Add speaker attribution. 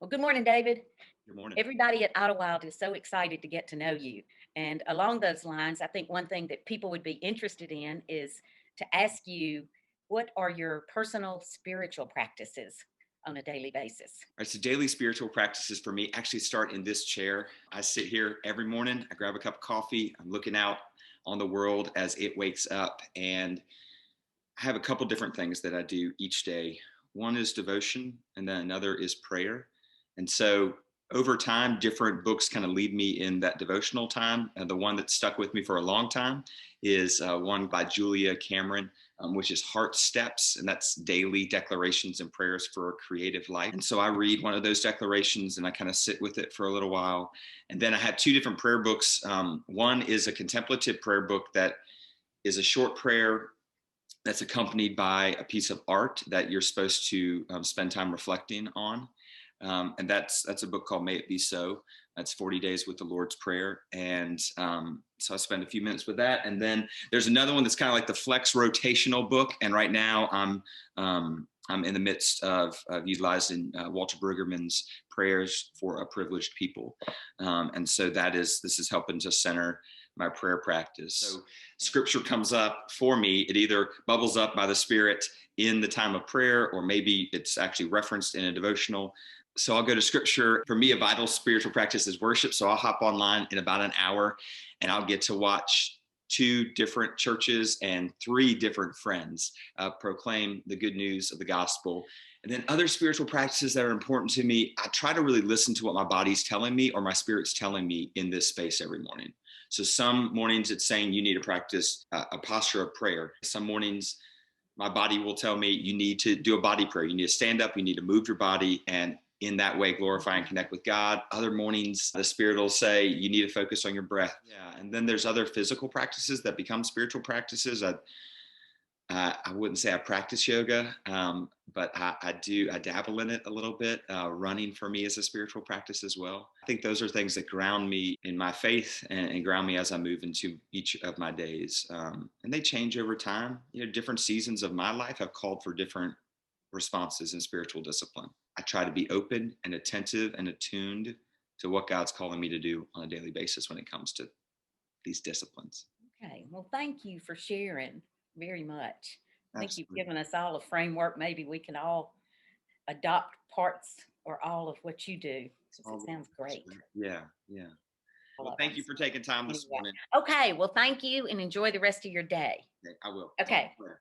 Speaker 1: Well, good morning, David.
Speaker 2: Good morning.
Speaker 1: Everybody at Idlewild is so excited to get to know you. And along those lines, I think one thing that people would be interested in is to ask you, what are your personal spiritual practices on a daily basis?
Speaker 2: All right, so daily spiritual practices for me actually start in this chair. I sit here every morning. I grab a cup of coffee. I'm looking out on the world as it wakes up, and I have a couple different things that I do each day. One is devotion, and then another is prayer. And so over time, different books kind of lead me in that devotional time. And the one that stuck with me for a long time is one by Julia Cameron, which is Heart Steps, and that's daily declarations and prayers for a creative life. And so I read one of those declarations and I kind of sit with it for a little while. And then I have two different prayer books. One is a contemplative prayer book that is a short prayer that's accompanied by a piece of art that you're supposed to spend time reflecting on. And that's a book called May It Be So. That's 40 Days with the Lord's Prayer. And so I spend a few minutes with that. And then there's another one that's kind of like the flex rotational book. And right now I'm in the midst of utilizing Walter Brueggemann's prayers for a privileged people. And so this is helping to center my prayer practice. So scripture comes up for me. It either bubbles up by the Spirit in the time of prayer, or maybe it's actually referenced in a devotional. So I'll go to scripture. For me, a vital spiritual practice is worship. So I'll hop online in about an hour and I'll get to watch two different churches and three different friends proclaim the good news of the gospel. And then other spiritual practices that are important to me, I try to really listen to what my body's telling me or my spirit's telling me in this space every morning. So some mornings it's saying you need to practice a posture of prayer. Some mornings my body will tell me you need to do a body prayer. You need to stand up, you need to move your body, and in that way glorify and connect with God. Other mornings the spirit will say you need to focus on your breath. Yeah, and then there's other physical practices that become spiritual practices. I wouldn't say I practice yoga, but I dabble in it a little bit. Running for me is a spiritual practice as well. I think those are things that ground me in my faith and ground me as I move into each of my days. And they change over time. Different seasons of my life have called for different responses in spiritual discipline. I try to be open and attentive and attuned to what God's calling me to do on a daily basis when it comes to these disciplines.
Speaker 1: Okay. Well, thank you for sharing very much. I think you've
Speaker 2: Absolutely.
Speaker 1: given us all a framework. Maybe we can all adopt parts or all of what you do because it
Speaker 2: All
Speaker 1: sounds great.
Speaker 2: Yeah, yeah.
Speaker 1: All
Speaker 2: Well,
Speaker 1: of
Speaker 2: thank
Speaker 1: them.
Speaker 2: you for taking time this
Speaker 1: Anyway.
Speaker 2: morning.
Speaker 1: Okay. Well, thank you and enjoy the rest of your day.
Speaker 2: Okay, I will. Talk to
Speaker 1: Okay.
Speaker 2: you later.